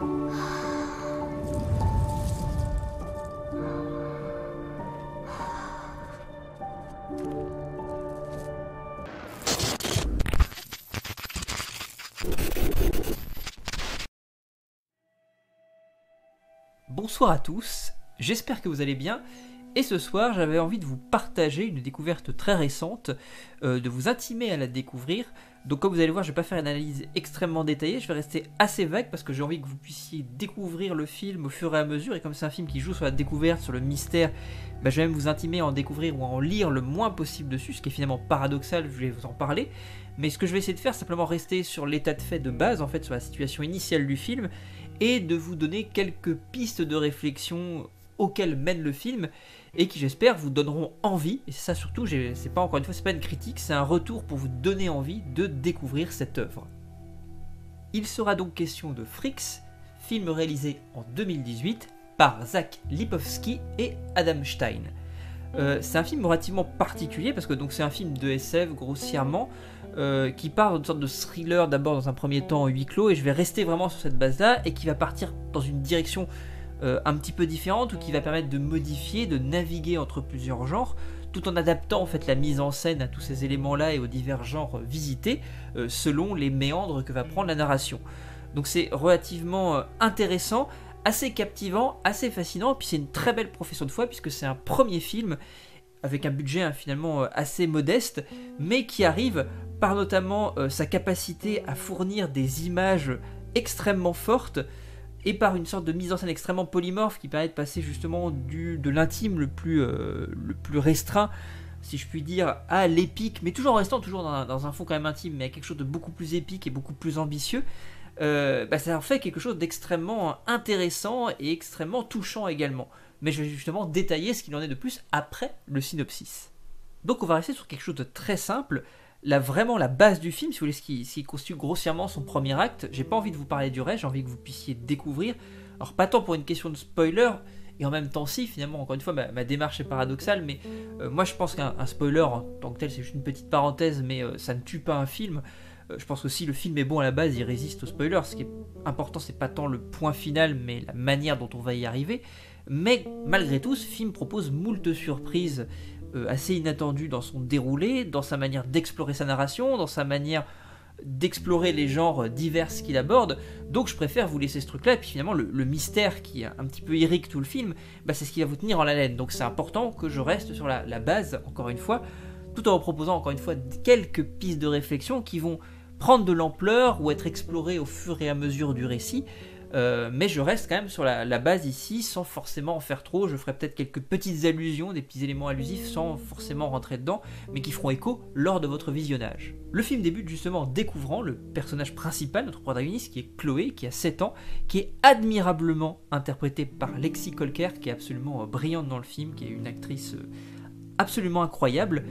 Bonsoir à tous, j'espère que vous allez bien. Et ce soir, j'avais envie de vous partager une découverte très récente, de vous intimer à la découvrir. Donc comme vous allez voir, je ne vais pas faire une analyse extrêmement détaillée, je vais rester assez vague parce que j'ai envie que vous puissiez découvrir le film au fur et à mesure. Et comme c'est un film qui joue sur la découverte, sur le mystère, je vais même vous intimer à en découvrir ou à en lire le moins possible dessus, ce qui est finalement paradoxal, je vais vous en parler. Mais ce que je vais essayer de faire, c'est simplement rester sur l'état de fait de base, en fait, sur la situation initiale du film, et de vous donner quelques pistes de réflexion auxquelles mène le film, et qui j'espère vous donneront envie, et c'est ça surtout, c'est pas encore une fois, c'est pas une critique, c'est un retour pour vous donner envie de découvrir cette œuvre. Il sera donc question de Freaks, film réalisé en 2018 par Zach Lipovski et Adam Stein. C'est un film relativement particulier parce que donc c'est un film de SF grossièrement qui part d'une sorte de thriller d'abord dans un premier temps en huis clos, et je vais rester vraiment sur cette base là, et qui va partir dans une direction un petit peu différente, ou qui va permettre de modifier, de naviguer entre plusieurs genres, tout en adaptant en fait la mise en scène à tous ces éléments-là et aux divers genres visités, selon les méandres que va prendre la narration. Donc c'est relativement intéressant, assez captivant, assez fascinant, puis c'est une très belle profession de foi, puisque c'est un premier film avec un budget finalement assez modeste, mais qui arrive par notamment sa capacité à fournir des images extrêmement fortes, et par une sorte de mise en scène extrêmement polymorphe qui permet de passer justement de l'intime le plus restreint, si je puis dire, à l'épique, mais toujours en restant toujours dans un fond quand même intime, mais à quelque chose de beaucoup plus épique et beaucoup plus ambitieux. Ça en fait quelque chose d'extrêmement intéressant et extrêmement touchant également. Mais je vais justement détailler ce qu'il en est de plus après le synopsis. Donc on va rester sur quelque chose de très simple. Vraiment la base du film, si vous voulez, ce qui constitue grossièrement son premier acte. J'ai pas envie de vous parler du reste, j'ai envie que vous puissiez découvrir. Alors pas tant pour une question de spoiler, et en même temps si, finalement, encore une fois, ma démarche est paradoxale, mais moi je pense qu'un spoiler en tant que tel, c'est juste une petite parenthèse, mais ça ne tue pas un film. Je pense que si le film est bon à la base, il résiste au spoiler. Ce qui est important, c'est pas tant le point final, mais la manière dont on va y arriver. Mais malgré tout, ce film propose moult surprises assez inattendu dans son déroulé, dans sa manière d'explorer sa narration, dans sa manière d'explorer les genres divers qu'il aborde. Donc je préfère vous laisser ce truc là, et puis finalement le mystère qui est un petit peu irrigue tout le film, c'est ce qui va vous tenir en haleine. Donc c'est important que je reste sur la base, encore une fois, tout en vous proposant encore une fois quelques pistes de réflexion qui vont prendre de l'ampleur ou être explorées au fur et à mesure du récit. Mais je reste quand même sur la base ici, sans forcément en faire trop. Je ferai peut-être quelques petites allusions, des petits éléments allusifs sans forcément rentrer dedans, mais qui feront écho lors de votre visionnage. Le film débute justement en découvrant le personnage principal, notre protagoniste, qui est Chloé, qui a 7 ans, qui est admirablement interprétée par Lexi Colker, qui est absolument brillante dans le film, qui est une actrice absolument incroyable.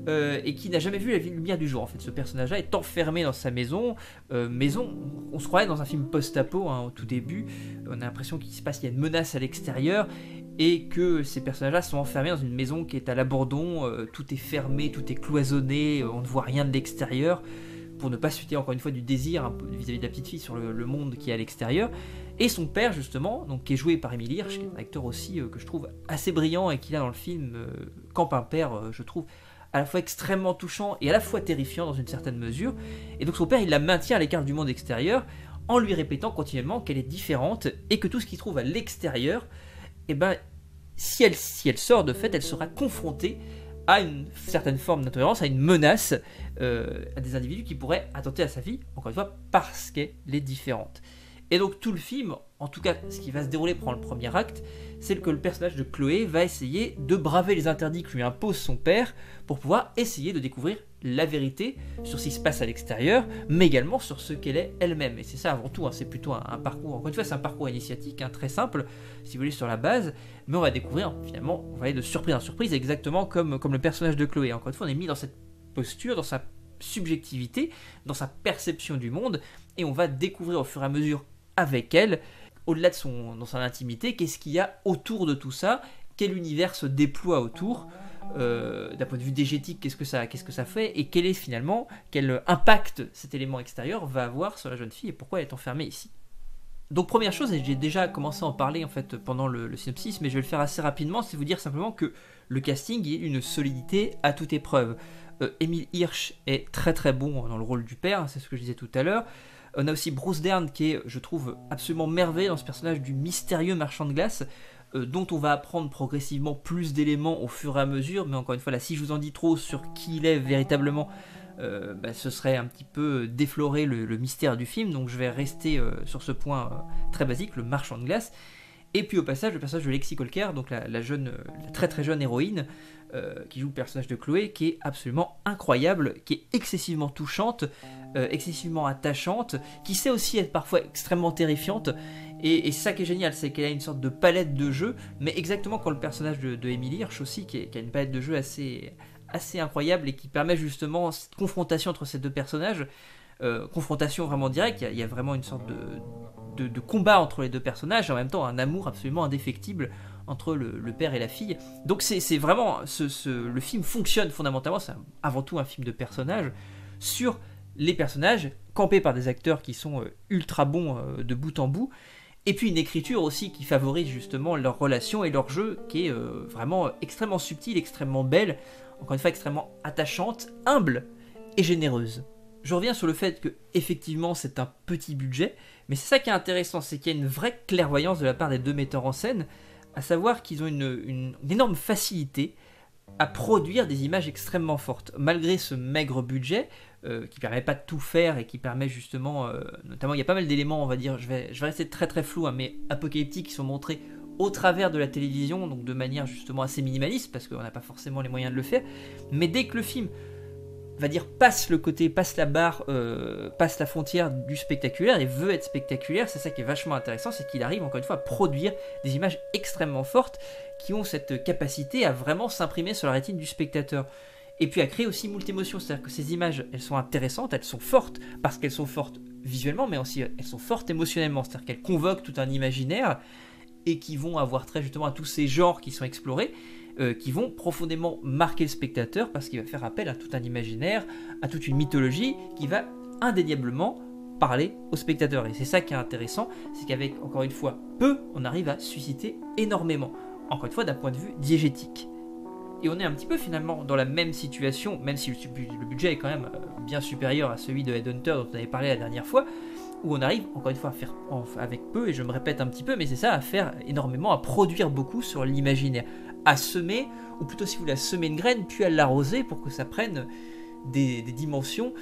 Et qui n'a jamais vu la lumière du jour. En fait, ce personnage-là est enfermé dans sa maison. On se croirait dans un film post-apo au tout début. On a l'impression qu'il y a une menace à l'extérieur et que ces personnages-là sont enfermés dans une maison qui est à l'abandon. Tout est fermé, tout est cloisonné, on ne voit rien de l'extérieur, pour ne pas susciter encore une fois du désir un peu vis-à-vis de la petite fille sur le monde qui est à l'extérieur. Et son père justement, donc, qui est joué par Émile Hirsch, qui est un acteur aussi que je trouve assez brillant et qui là dans le film campe un père, je trouve, à la fois extrêmement touchant et à la fois terrifiant dans une certaine mesure. Et donc son père, il la maintient à l'écart du monde extérieur en lui répétant continuellement qu'elle est différente et que tout ce qu'il trouve à l'extérieur, si elle sort de fait, elle sera confrontée à une certaine forme d'intolérance, à une menace, à des individus qui pourraient attenter à sa vie, encore une fois, parce qu'elle est différente. Et donc tout le film, en tout cas ce qui va se dérouler pendant le premier acte, c'est que le personnage de Chloé va essayer de braver les interdits que lui impose son père pour pouvoir essayer de découvrir la vérité sur ce qui se passe à l'extérieur, mais également sur ce qu'elle est elle-même. Et c'est ça avant tout, c'est plutôt un parcours, encore une fois c'est un parcours initiatique, très simple, si vous voulez, sur la base, mais on va découvrir finalement, on va aller de surprise en surprise, exactement comme le personnage de Chloé. Encore une fois, on est mis dans cette posture, dans sa subjectivité, dans sa perception du monde, et on va découvrir au fur et à mesure avec elle, au-delà dans son intimité, qu'est-ce qu'il y a autour de tout ça, quel univers se déploie autour, d'un point de vue dégétique, qu'est-ce que ça fait, et quel impact cet élément extérieur va avoir sur la jeune fille, et pourquoi elle est enfermée ici. Donc première chose, et j'ai déjà commencé à en parler en fait pendant le synopsis, mais je vais le faire assez rapidement, c'est vous dire simplement que le casting est une solidité à toute épreuve. Emile Hirsch est très très bon dans le rôle du père, c'est ce que je disais tout à l'heure. On a aussi Bruce Dern qui est, je trouve, absolument merveilleux dans ce personnage du mystérieux marchand de glace, dont on va apprendre progressivement plus d'éléments au fur et à mesure, mais encore une fois là, si je vous en dis trop sur qui il est véritablement, ce serait un petit peu déflorer le mystère du film, donc je vais rester sur ce point très basique, le marchand de glace. Et puis au passage, le personnage de Lexi Colker, donc la très très jeune héroïne, qui joue le personnage de Chloé, qui est absolument incroyable, qui est excessivement touchante, excessivement attachante, qui sait aussi être parfois extrêmement terrifiante. Et ça qui est génial, c'est qu'elle a une sorte de palette de jeu, mais exactement comme le personnage de Emily Hirsch aussi, qui a une palette de jeu assez incroyable et qui permet justement cette confrontation entre ces deux personnages. Confrontation vraiment directe, il y a vraiment une sorte de combat entre les deux personnages, et en même temps un amour absolument indéfectible entre le père et la fille. Donc c'est vraiment, le film fonctionne fondamentalement, c'est avant tout un film de personnages, sur les personnages, campés par des acteurs qui sont ultra bons de bout en bout, et puis une écriture aussi qui favorise justement leur relation et leur jeu, qui est vraiment extrêmement subtile, extrêmement belle, encore une fois extrêmement attachante, humble et généreuse. Je reviens sur le fait que effectivement c'est un petit budget, mais c'est ça qui est intéressant, c'est qu'il y a une vraie clairvoyance de la part des deux metteurs en scène, à savoir qu'ils ont une énorme facilité à produire des images extrêmement fortes. Malgré ce maigre budget, qui permet pas de tout faire et qui permet justement, notamment il y a pas mal d'éléments, on va dire, je vais rester très très flou, hein, mais apocalyptiques qui sont montrés au travers de la télévision, donc de manière justement assez minimaliste, parce qu'on n'a pas forcément les moyens de le faire, mais dès que le film va dire passe la barre, passe la frontière du spectaculaire et veut être spectaculaire, c'est ça qui est vachement intéressant, c'est qu'il arrive encore une fois à produire des images extrêmement fortes qui ont cette capacité à vraiment s'imprimer sur la rétine du spectateur. Et puis à créer aussi moult émotions, c'est-à-dire que ces images, elles sont intéressantes, elles sont fortes, parce qu'elles sont fortes visuellement, mais aussi elles sont fortes émotionnellement, c'est-à-dire qu'elles convoquent tout un imaginaire, et qui vont avoir trait justement à tous ces genres qui sont explorés, qui vont profondément marquer le spectateur, parce qu'il va faire appel à tout un imaginaire, à toute une mythologie, qui va indéniablement parler au spectateur. Et c'est ça qui est intéressant, c'est qu'avec, encore une fois, peu, on arrive à susciter énormément, encore une fois d'un point de vue diégétique. Et on est un petit peu finalement dans la même situation, même si le budget est quand même bien supérieur à celui de Headhunter dont on avait parlé la dernière fois, où on arrive encore une fois à faire avec peu, et je me répète un petit peu, mais c'est ça, à faire énormément, à produire beaucoup sur l'imaginaire, à semer, ou plutôt si vous voulez, à semer une graine, puis à l'arroser pour que ça prenne des dimensions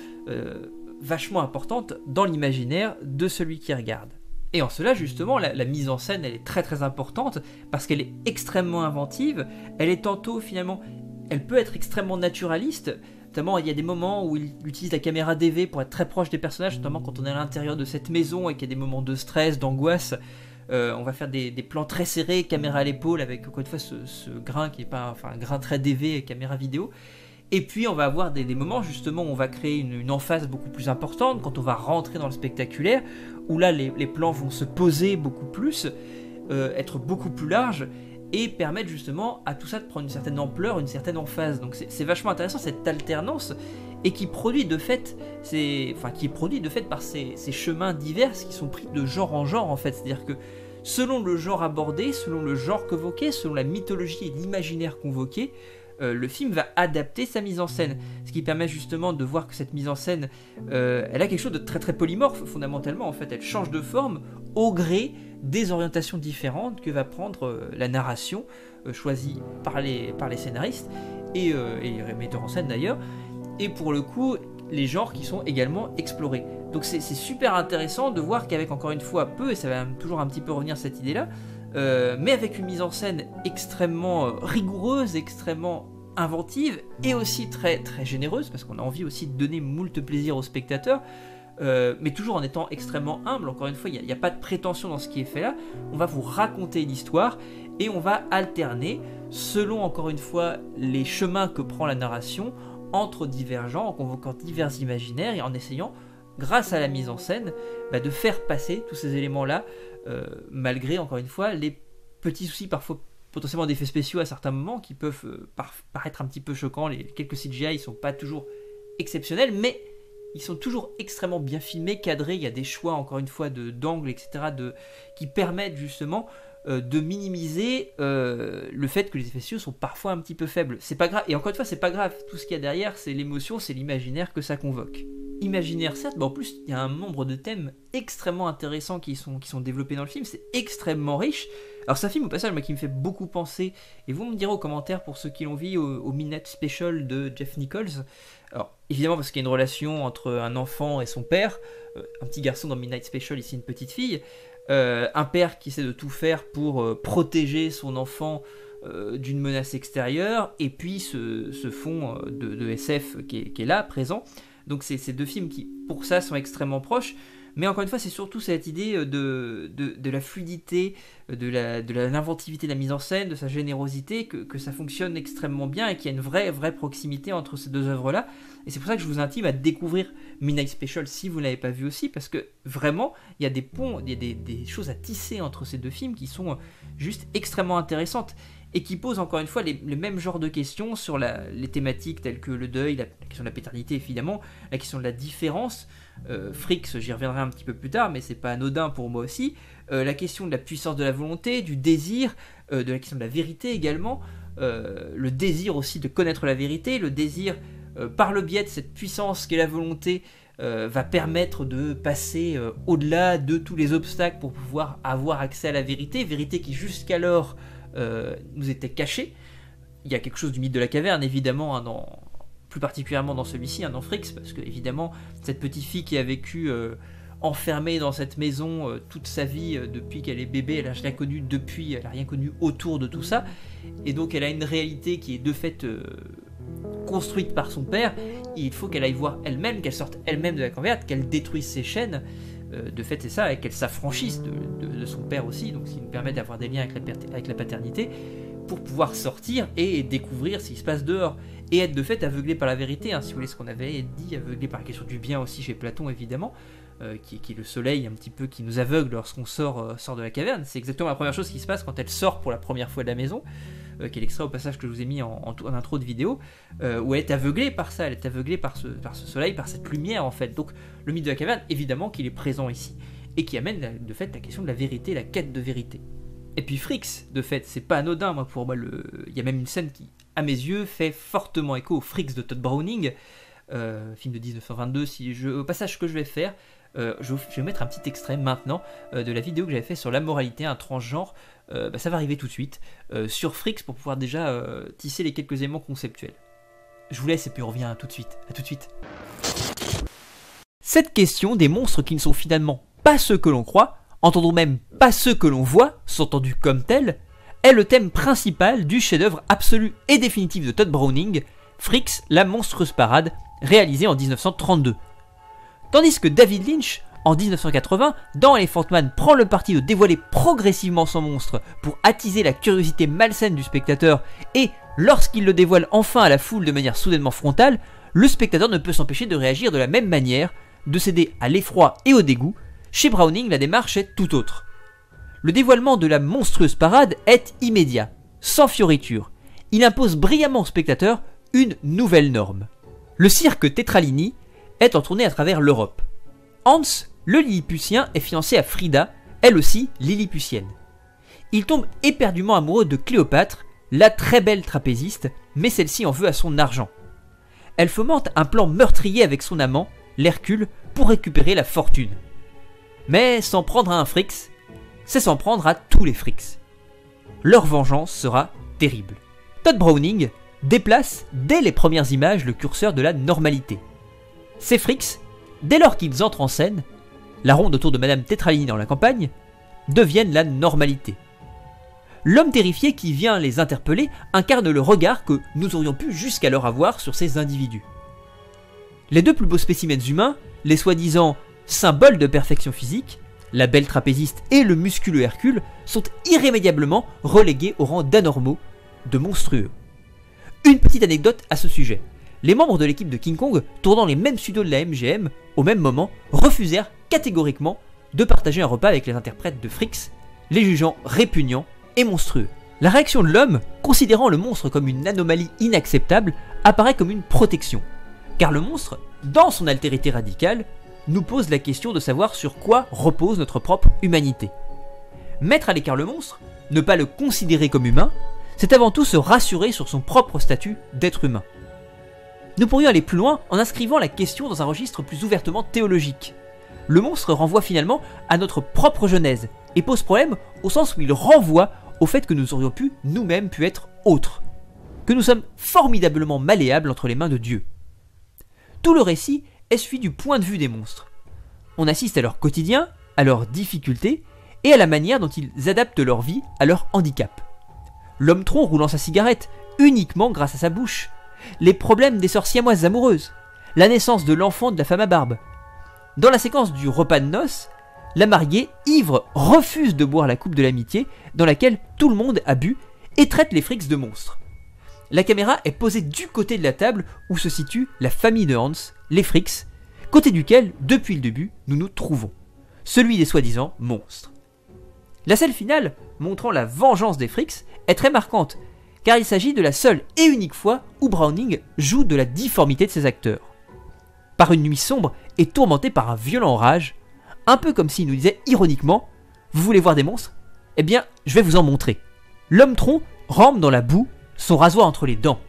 vachement importantes dans l'imaginaire de celui qui regarde. Et en cela, justement, la mise en scène, elle est très très importante, parce qu'elle est extrêmement inventive, elle est tantôt, finalement, elle peut être extrêmement naturaliste, notamment il y a des moments où il utilise la caméra DV pour être très proche des personnages, notamment quand on est à l'intérieur de cette maison et qu'il y a des moments de stress, d'angoisse, on va faire des plans très serrés, caméra à l'épaule, avec encore une fois ce grain qui n'est pas, enfin un grain très DV, caméra vidéo. Et puis on va avoir des moments justement où on va créer une emphase beaucoup plus importante, quand on va rentrer dans le spectaculaire, où là les plans vont se poser beaucoup plus, être beaucoup plus larges, et permettre justement à tout ça de prendre une certaine ampleur, une certaine emphase. Donc c'est vachement intéressant cette alternance, et qui produit de fait, par ces chemins divers qui sont pris de genre en genre en fait. C'est-à-dire que selon le genre abordé, selon le genre convoqué, selon la mythologie et l'imaginaire convoqué, le film va adapter sa mise en scène, ce qui permet justement de voir que cette mise en scène, elle a quelque chose de très très polymorphe fondamentalement en fait, elle change de forme au gré des orientations différentes que va prendre la narration choisie par les scénaristes et les metteurs en scène d'ailleurs, et pour le coup les genres qui sont également explorés. Donc c'est super intéressant de voir qu'avec encore une fois peu, et ça va toujours un petit peu revenir cette idée là, mais avec une mise en scène extrêmement rigoureuse, extrêmement inventive et aussi très, très généreuse, parce qu'on a envie aussi de donner moult plaisir aux spectateurs, mais toujours en étant extrêmement humble. Encore une fois, il n'y a pas de prétention dans ce qui est fait là, on va vous raconter l'histoire et on va alterner selon encore une fois les chemins que prend la narration entre divers genres, en convoquant divers imaginaires et en essayant, grâce à la mise en scène, de faire passer tous ces éléments là, malgré encore une fois les petits soucis parfois potentiellement d'effets spéciaux à certains moments qui peuvent paraître un petit peu choquants. Les quelques CGI ne sont pas toujours exceptionnels, mais ils sont toujours extrêmement bien filmés, cadrés. Il y a des choix, encore une fois, d'angles, etc., qui permettent justement de minimiser le fait que les effets spéciaux sont parfois un petit peu faibles. C'est pas grave, et encore une fois, c'est pas grave. Tout ce qu'il y a derrière, c'est l'émotion, c'est l'imaginaire que ça convoque. Imaginaire, certes, mais en plus, il y a un nombre de thèmes extrêmement intéressants qui sont développés dans le film. C'est extrêmement riche. Alors, c'est un film, au passage, moi, qui me fait beaucoup penser, et vous me direz aux commentaires, pour ceux qui l'ont vu, au Midnight Special de Jeff Nichols. Alors, évidemment, parce qu'il y a une relation entre un enfant et son père, un petit garçon dans Midnight Special, ici une petite fille, un père qui essaie de tout faire pour protéger son enfant d'une menace extérieure, et puis ce fond de SF qui est là, présent. Donc c'est ces deux films qui, pour ça, sont extrêmement proches. Mais encore une fois, c'est surtout cette idée de la fluidité, de l'inventivité de la mise en scène, de sa générosité, que ça fonctionne extrêmement bien et qu'il y a une vraie proximité entre ces deux œuvres-là. Et c'est pour ça que je vous intime à découvrir Midnight Special si vous ne l'avez pas vu aussi, parce que vraiment, il y a des ponts, il y a des choses à tisser entre ces deux films qui sont juste extrêmement intéressantes et qui posent encore une fois les mêmes genres de questions sur les thématiques telles que le deuil, la question de la paternité évidemment, la question de la différence. Fricks, j'y reviendrai un petit peu plus tard, mais c'est pas anodin pour moi aussi. La question de la puissance de la volonté, du désir, de la question de la vérité également, le désir aussi de connaître la vérité, le désir par le biais de cette puissance qu'est la volonté va permettre de passer au-delà de tous les obstacles pour pouvoir avoir accès à la vérité qui jusqu'alors nous était cachée. Il y a quelque chose du mythe de la caverne évidemment, plus particulièrement dans celui-ci, dans Fricks, parce que évidemment cette petite fille qui a vécu enfermée dans cette maison toute sa vie depuis qu'elle est bébé, elle n'a rien connu depuis, elle n'a rien connu autour de tout ça, et donc elle a une réalité qui est de fait construite par son père. Et il faut qu'elle aille voir elle-même, qu'elle sorte elle-même de la caverne, qu'elle détruise ses chaînes. De fait, c'est ça, et qu'elle s'affranchisse de son père aussi, donc ce qui nous permet d'avoir des liens avec la paternité, pour pouvoir sortir et découvrir ce qui se passe dehors, et être de fait aveuglé par la vérité, si vous voulez, ce qu'on avait dit, aveuglé par la question du bien aussi chez Platon évidemment, qui est le soleil un petit peu qui nous aveugle lorsqu'on sort de la caverne. C'est exactement la première chose qui se passe quand elle sort pour la première fois de la maison, qui est l'extrait au passage que je vous ai mis en intro de vidéo, où elle est aveuglée par ça, elle est aveuglée par ce soleil, par cette lumière en fait. Donc le mythe de la caverne, évidemment qu'il est présent ici, et qui amène de fait la question de la vérité, la quête de vérité. Et puis Fricks, de fait, c'est pas anodin, pour moi, il y a même une scène qui, à mes yeux, fait fortement écho au Fricks de Todd Browning, film de 1922, au passage que je vais faire, je vais mettre un petit extrait maintenant de la vidéo que j'avais fait sur la moralité, un transgenre. Ça va arriver tout de suite sur Fricks pour pouvoir déjà tisser les quelques éléments conceptuels. Je vous laisse et puis on revient tout de suite. À tout de suite. Cette question des monstres qui ne sont finalement pas ceux que l'on croit, entendons même pas ceux que l'on voit, sont entendus comme tels, est le thème principal du chef-d'œuvre absolu et définitif de Todd Browning, Fricks, la monstrueuse parade, réalisé en 1932. Tandis que David Lynch, en 1980, dans Elephant Man, prend le parti de dévoiler progressivement son monstre pour attiser la curiosité malsaine du spectateur, et lorsqu'il le dévoile enfin à la foule de manière soudainement frontale, le spectateur ne peut s'empêcher de réagir de la même manière, de céder à l'effroi et au dégoût. Chez Browning, la démarche est tout autre. Le dévoilement de la monstrueuse parade est immédiat, sans fioriture. Il impose brillamment au spectateur une nouvelle norme. Le cirque Tetralini est en tournée à travers l'Europe. Hans, le Lilliputien, est fiancé à Frida, elle aussi Lilliputienne. Il tombe éperdument amoureux de Cléopâtre, la très belle trapéziste, mais celle-ci en veut à son argent. Elle fomente un plan meurtrier avec son amant, l'Hercule, pour récupérer la fortune. Mais s'en prendre à un Fricks, c'est s'en prendre à tous les Fricks. Leur vengeance sera terrible. Todd Browning déplace dès les premières images le curseur de la normalité. Ces Fricks, dès lors qu'ils entrent en scène, la ronde autour de Madame Tetralini dans la campagne, deviennent la normalité. L'homme terrifié qui vient les interpeller incarne le regard que nous aurions pu jusqu'alors avoir sur ces individus. Les deux plus beaux spécimens humains, les soi-disant symboles de perfection physique, la belle trapéziste et le musculeux Hercule, sont irrémédiablement relégués au rang d'anormaux, de monstrueux. Une petite anecdote à ce sujet. Les membres de l'équipe de King Kong, tournant les mêmes studios de la MGM, au même moment, refusèrent catégoriquement de partager un repas avec les interprètes de Fricks, les jugeant répugnants et monstrueux. La réaction de l'homme, considérant le monstre comme une anomalie inacceptable, apparaît comme une protection. Car le monstre, dans son altérité radicale, nous pose la question de savoir sur quoi repose notre propre humanité. Mettre à l'écart le monstre, ne pas le considérer comme humain, c'est avant tout se rassurer sur son propre statut d'être humain. Nous pourrions aller plus loin en inscrivant la question dans un registre plus ouvertement théologique. Le monstre renvoie finalement à notre propre genèse et pose problème au sens où il renvoie au fait que nous aurions pu nous-mêmes être autres, que nous sommes formidablement malléables entre les mains de Dieu. Tout le récit est suivi du point de vue des monstres. On assiste à leur quotidien, à leurs difficultés et à la manière dont ils adaptent leur vie à leur handicap. L'homme-tronc roulant sa cigarette uniquement grâce à sa bouche, les problèmes des sœurs siamoises amoureuses, la naissance de l'enfant de la femme à barbe. Dans la séquence du repas de noces, la mariée, ivre, refuse de boire la coupe de l'amitié dans laquelle tout le monde a bu et traite les Fricks de monstres. La caméra est posée du côté de la table où se situe la famille de Hans, les Fricks, côté duquel, depuis le début, nous nous trouvons, celui des soi-disant monstres. La scène finale, montrant la vengeance des Fricks, est très marquante, car il s'agit de la seule et unique fois où Browning joue de la difformité de ses acteurs. Par une nuit sombre et tourmentée par un violent orage, un peu comme s'il nous disait ironiquement « Vous voulez voir des monstres ? Eh bien, je vais vous en montrer. » L'homme-tronc rampe dans la boue, son rasoir entre les dents.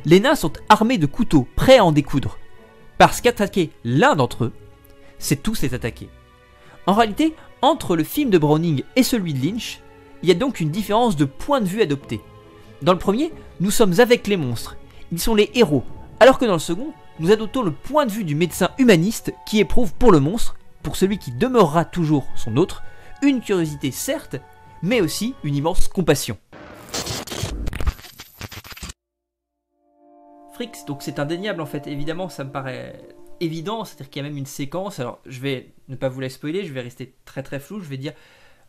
Les nains sont armés de couteaux, prêts à en découdre. Parce qu'attaquer l'un d'entre eux, c'est tous les attaquer. En réalité, entre le film de Browning et celui de Lynch, il y a donc une différence de point de vue adopté. Dans le premier, nous sommes avec les monstres, ils sont les héros, alors que dans le second, nous adoptons le point de vue du médecin humaniste qui éprouve pour le monstre, pour celui qui demeurera toujours son autre, une curiosité certes, mais aussi une immense compassion. Fricks, donc c'est indéniable en fait, évidemment ça me paraît évident, c'est-à-dire qu'il y a même une séquence, alors je vais ne pas vous la spoiler, je vais rester très très flou, je vais dire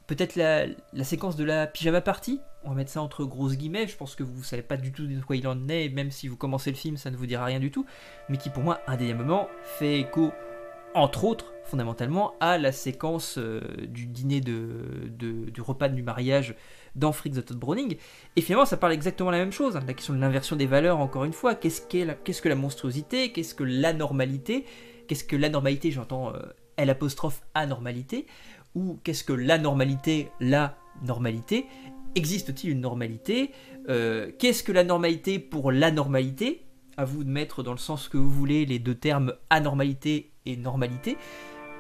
peut-être la séquence de la pyjama party, on va mettre ça entre grosses guillemets, je pense que vous ne savez pas du tout de quoi il en est, même si vous commencez le film ça ne vous dira rien du tout, mais qui pour moi indéniablement fait écho, entre autres, fondamentalement, à la séquence du dîner du repas du mariage dans Fricks de Todd Browning, et finalement ça parle exactement la même chose, hein, la question de l'inversion des valeurs encore une fois, qu'est-ce que la monstruosité, qu'est-ce que l'anormalité, j'entends l'apostrophe anormalité, ou qu'est-ce que l'anormalité, la normalité, existe-t-il une normalité, qu'est-ce que la normalité pour l'anormalité, à vous de mettre dans le sens que vous voulez les deux termes anormalité et normalité,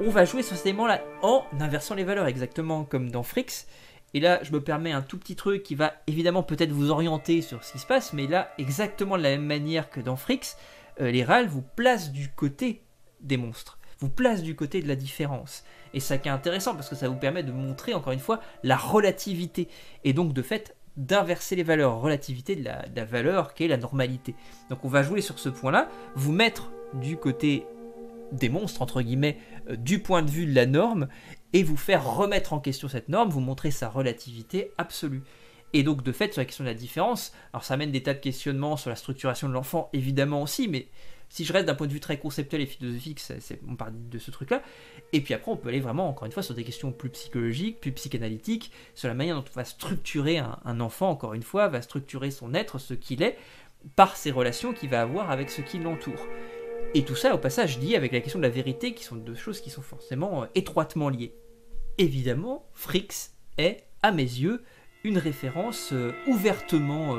on va jouer sur ces éléments-là en inversant les valeurs, exactement comme dans Fricks. Et là, je me permets un tout petit truc qui va évidemment peut-être vous orienter sur ce qui se passe, mais là, exactement de la même manière que dans Fricks, les RAL vous placent du côté des monstres, vous placent du côté de la différence. Et ça qui est intéressant, parce que ça vous permet de montrer, encore une fois, la relativité, et donc de fait, d'inverser les valeurs, relativité de la valeur qui est la normalité. Donc on va jouer sur ce point-là, vous mettre du côté des monstres, entre guillemets, du point de vue de la norme, et vous faire remettre en question cette norme, vous montrer sa relativité absolue. Et donc de fait, sur la question de la différence, alors ça amène des tas de questionnements sur la structuration de l'enfant, évidemment aussi, mais si je reste d'un point de vue très conceptuel et philosophique, on parle de ce truc-là, et puis après on peut aller vraiment, encore une fois, sur des questions plus psychologiques, plus psychanalytiques, sur la manière dont on va structurer un enfant, encore une fois, va structurer son être, ce qu'il est, par ses relations qu'il va avoir avec ce qui l'entoure. Et tout ça, au passage, lié avec la question de la vérité, qui sont deux choses qui sont forcément étroitement liées. Évidemment, Fricks est, à mes yeux, une référence ouvertement,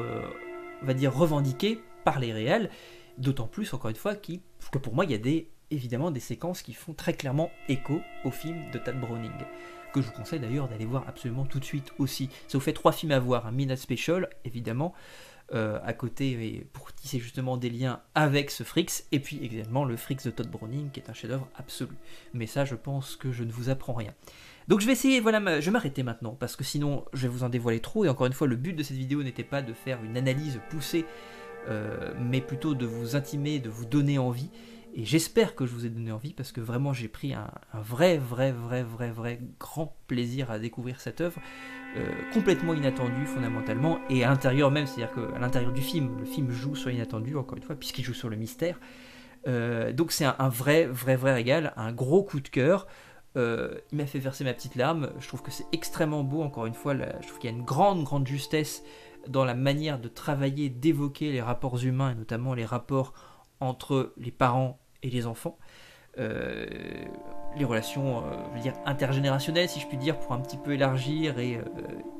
on va dire, revendiquée par les réals, d'autant plus, encore une fois, que pour moi, il y a évidemment des séquences qui font très clairement écho au film de Todd Browning, que je vous conseille d'ailleurs d'aller voir absolument tout de suite aussi. Ça vous fait 3 films à voir, un Midnight Special, évidemment, à côté, pour tisser justement des liens avec ce Fricks, et puis également le Fricks de Todd Browning, qui est un chef-d'œuvre absolu. Mais ça, je pense que je ne vous apprends rien. Donc je vais essayer, je vais m'arrêter maintenant, parce que sinon je vais vous en dévoiler trop, et encore une fois, le but de cette vidéo n'était pas de faire une analyse poussée, mais plutôt de vous intimer, de vous donner envie, et j'espère que je vous ai donné envie, parce que vraiment j'ai pris un vrai grand plaisir à découvrir cette œuvre, complètement inattendue fondamentalement, et à l'intérieur même, c'est-à-dire qu'à l'intérieur du film, le film joue sur l'inattendu, encore une fois, puisqu'il joue sur le mystère, donc c'est un vrai régal, un gros coup de cœur. Il m'a fait verser ma petite larme, je trouve que c'est extrêmement beau, encore une fois, je trouve qu'il y a une grande justesse dans la manière de travailler, d'évoquer les rapports humains, et notamment les rapports entre les parents et les enfants. Les relations je veux dire, intergénérationnelles, si je puis dire, pour un petit peu élargir et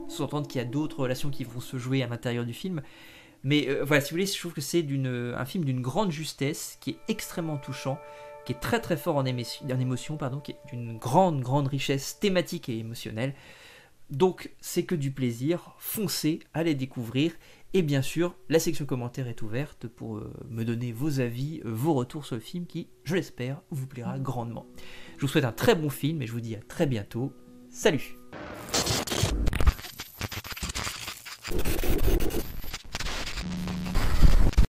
sous-entendre qu'il y a d'autres relations qui vont se jouer à l'intérieur du film. Mais voilà, si vous voulez, je trouve que c'est un film d'une grande justesse, qui est extrêmement touchant, qui est très très fort en émotion, qui est d'une grande richesse thématique et émotionnelle. Donc c'est que du plaisir, foncez, allez découvrir. Et bien sûr, la section commentaires est ouverte pour me donner vos avis, vos retours sur le film qui, je l'espère, vous plaira grandement. Je vous souhaite un très bon film et je vous dis à très bientôt. Salut!